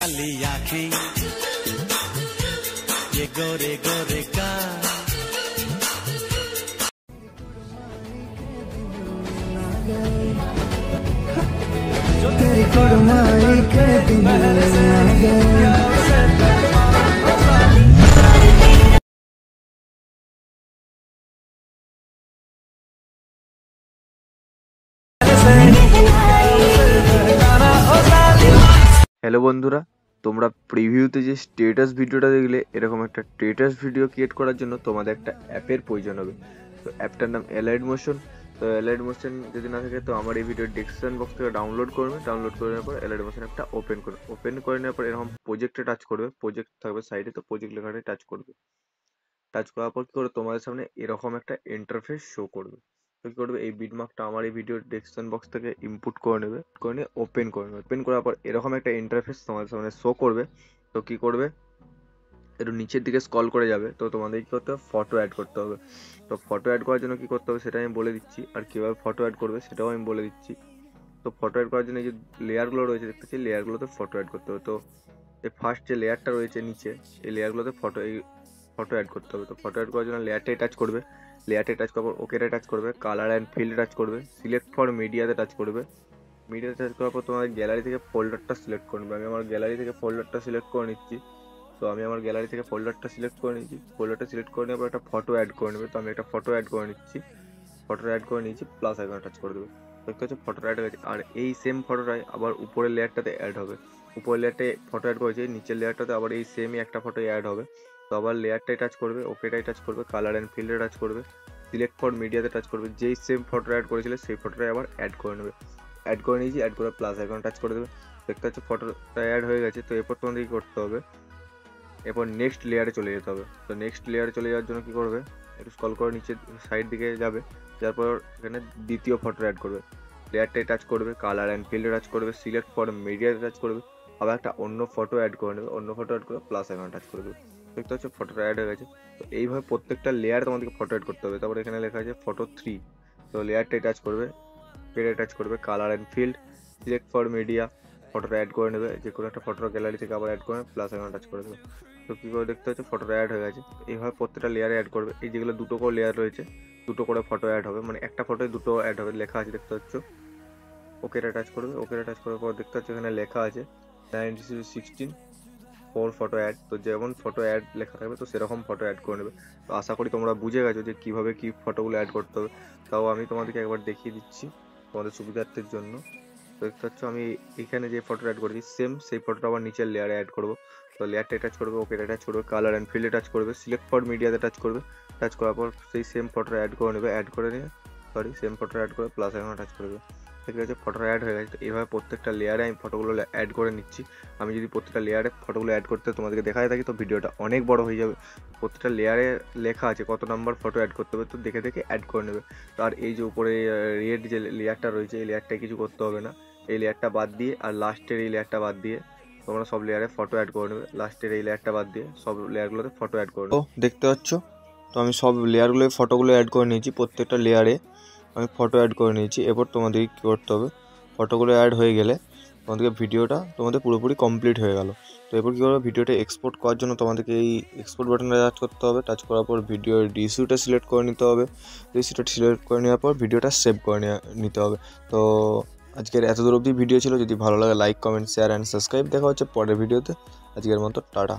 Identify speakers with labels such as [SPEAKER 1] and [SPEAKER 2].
[SPEAKER 1] काली आँखें ये गोरे गोरे का तेरी कुड़माई के दिन आ गए।
[SPEAKER 2] হ্যালো বন্ধুরা, তোমরা প্রিভিউতে যে স্ট্যাটাস ভিডিওটা দেখলে, এরকম একটা স্ট্যাটাস ভিডিও ক্রিয়েট করার জন্য তোমাদের একটা অ্যাপের প্রয়োজন হবে। তো অ্যাপটার নাম এলাইড মোশন। তো এলাইড মোশন যদি না থাকে তো আমার এই ভিডিওর ডেসক্রিপশন বক্স থেকে ডাউনলোড করবে। ডাউনলোড করে নেওয়ার পর এলাইড মোশন একটা ওপেন করবে। ওপেন করে নেওয়ার পর এরকম প্রজেক্টে টাচ করবে। প্রজেক্ট থাকবে সাইডে, তো প্রজেক্ট লেখাটাই টাচ করবে। টাচ করার পর কি করে তোমাদের সামনে এরকম একটা ইন্টারফেস শো করবে। তো কি করবে, এই বিটমার্কটা আমার এই ভিডিওর ডেসক্রিপশন বক্স থেকে ইনপুট করে নেবে, করে নিয়ে ওপেন করে নেবে। ওপেন করার পর এরকম একটা ইন্টারফেস তোমাদের সামনে শো করবে। তো কি করবে, একটু নিচের দিকে স্ক্রল করে যাবে। তো তোমাদের কি করতে হবে, ফটো অ্যাড করতে হবে। তো ফটো অ্যাড করার জন্য কি করতে হবে সেটা আমি বলে দিচ্ছি, আর কীভাবে ফটো অ্যাড করবে সেটাও আমি বলে দিচ্ছি। তো ফটো অ্যাড করার জন্য এই যে লেয়ারগুলো রয়েছে দেখতেছি, লেয়ারগুলোতে ফটো অ্যাড করতে হবে। তো এই ফার্স্ট যে লেয়ারটা রয়েছে নিচে, এই লেয়ারগুলোতে ফটো অ্যাড করতে হবে। তো ফটো অ্যাড করার জন্য লেয়ারটাই টাচ করবে। লেয়ারটাই টাচ করার পর ওকেতে টাচ করবে, কালার অ্যান্ড ফিল্ড টাচ করবে, সিলেক্ট ফর মিডিয়াতে টাচ করবে। মিডিয়াতে টাচ করার পর তোমাদের গ্যালারি থেকে ফোল্ডারটা সিলেক্ট করবে। আমি আমার গ্যালারি থেকে ফোল্ডারটা সিলেক্ট করে নিচ্ছি। তো আমি আমার গ্যালারি থেকে ফোল্ডারটা সিলেক্ট করে নিচ্ছি। ফোল্ডারটা সিলেক্ট করে নেওয়ার পর একটা ফটো অ্যাড করে নেবে। তো আমি একটা ফটো অ্যাড করে নিচ্ছি। ফটোটা অ্যাড করে নিয়েছি, প্লাস আইকনে টাচ করে দেবে। দেখতে হচ্ছে ফটোটা অ্যাড হয়ে গেছে। আর এই সেম ফটোটাই আবার উপরের লেয়ারটাতে অ্যাড হবে। উপরের লেয়ারটায় ফটো অ্যাড করেছে, নিচের লেয়ারটাতে আবার এই সেমই একটা ফটো অ্যাড হবে। তো আবার লেয়ারটাই টাচ করবে, ওকেটাই টাচ করবে, কালার অ্যান্ড ফিল্ডে টাচ করবে, সিলেক্ট ফর মিডিয়াতে টাচ করবে। যেই সেম ফটোটা অ্যাড করেছিল সেই ফটোটাই আবার অ্যাড করে নেবে। অ্যাড করে নিয়েছি, অ্যাড করে প্লাস আইকনে টাচ করে দেবে। দেখতে হচ্ছে ফটোটা অ্যাড হয়ে গেছে। তো এরপর তোমাদের কী করতে হবে, এরপর নেক্সট লেয়ারে চলে যেতে হবে। তো নেক্সট লেয়ারে চলে যাওয়ার জন্য কী করবে, একটু স্ক্রল করে নিচে সাইড দিকে যাবে। তারপর এখানে দ্বিতীয় ফটো অ্যাড করবে। লেয়ারটাই টাচ করবে, কালার অ্যান্ড ফিল্ডে টাচ করবে, সিলেক্ট ফর মিডিয়াতে টাচ করবে, আবার একটা অন্য ফটো অ্যাড করে নেবে। অন্য ফটো অ্যাড করে প্লাস আইকনে টাচ করে দেবে। দেখতে হচ্ছে ফটোটা অ্যাড হয়ে গেছে। তো এইভাবে প্রত্যেকটা লেয়ার তোমাদেরকে ফটো অ্যাড করতে হবে। তারপর এখানে লেখা আছে ফটো 3। তো লেয়ারটাই টাচ করবে, পেডে টাচ করবে, colour and field, select for media, ফটোটা অ্যাড করে নেবে। যে কোনো একটা ফটোর গ্যালারি থেকে আবার অ্যাড করে প্লাস আইকনে টাচ করে দেবে। তো কী করে দেখতে হচ্ছে ফটোটা অ্যাড হয়ে গেছে। এইভাবে প্রত্যেকটা লেয়ারে অ্যাড করবে। এই যেগুলো দুটো করে লেয়ার রয়েছে, দুটো করে ফটো অ্যাড হবে, মানে একটা ফটোয় দুটো অ্যাড হবে, লেখা আছে দেখতে পাচ্ছ। ওকেটা টাচ করবে। ওকেটা টাচ করার পর দেখতে পাচ্ছ এখানে লেখা আছে 9/16 4 ফটো অ্যাড। তো যেমন ফটো অ্যাড লেখা থাকবে তো সেরকম ফটো অ্যাড করে নেবে। তো আশা করি তোমরা বুঝে গেছো যে কীভাবে কী ফটোগুলো অ্যাড করতে হবে। তাও আমি তোমাদেরকে একবার দেখিয়ে দিচ্ছি তোমাদের সুবিধার্থের জন্য। তো দেখতে পাচ্ছ আমি এখানে যে ফটোটা অ্যাড করেছি সেম সেই ফটোটা আবার নিচের লেয়ারে অ্যাড করবো। তো লেয়ারটা টাচ করবে, ওকেটা টাচ করবে, কালার অ্যান্ড ফিল্ডে টাচ করবে, সিলেক্ট ফর মিডিয়াতে টাচ করবে। টাচ করার পর সেই সেম ফটোটা অ্যাড করে নেবে। অ্যাড করে নিয়ে সেম ফটোটা অ্যাড করে প্লাস আইকনে টাচ করবে। ঠিক আছে, ফটোটা অ্যাড হয়ে গেছে। তো এইভাবে প্রত্যেকটা লেয়ারে আমি ফটোগুলো অ্যাড করে নিচ্ছি। আমি যদি প্রত্যেকটা লেয়ারে ফটোগুলো অ্যাড করতে তোমাদেরকে দেখাতে থাকি তো ভিডিওটা অনেক বড় হয়ে যাবে। প্রত্যেকটা লেয়ারে লেখা আছে কত নাম্বার ফটো অ্যাড করতে হবে, তো দেখে দেখে অ্যাড করে নেবে। তো আর এই যে উপরে রেড যে লেয়ারটা রয়েছে এই লেয়ারটায় কিছু করতে হবে না। এই লেয়ারটা বাদ দিয়ে আর লাস্টের এই লেয়ারটা বাদ দিয়ে তোমরা সব লেয়ারে ফটো অ্যাড করে নেবে। লাস্টের এই লেয়ারটা বাদ দিয়ে সব লেয়ারগুলোতে ফটো অ্যাড করে নেবে। দেখতে পাচ্ছ, তো আমি সব লেয়ারগুলোয় ফটোগুলো অ্যাড করে নিয়েছি। প্রত্যেকটা লেয়ারে আমি ফটো অ্যাড করে নিয়েছি। এরপর তোমাদের কী করতে হবে, ফটোগুলো অ্যাড হয়ে গেলে তোমাদেরকে ভিডিওটা তোমাদের পুরোপুরি কমপ্লিট হয়ে গেল। তো এরপর কী করবে, ভিডিওটা এক্সপোর্ট করার জন্য তোমাদেরকে এই এক্সপোর্ট বাটনটা টাচ করতে হবে। টাচ করার পর ভিডিওর রেশিওটা সিলেক্ট করে নিতে হবে। রেশিওটা সিলেক্ট করে নেওয়ার পর ভিডিওটা সেভ করে নিতে হবে। তো আজকের এত দূর অবধি ভিডিও ছিল। যদি ভালো লাগে like, comment, share and subscribe. দেখা হচ্ছে পরের ভিডিওতে। আজকের মতো টাটা।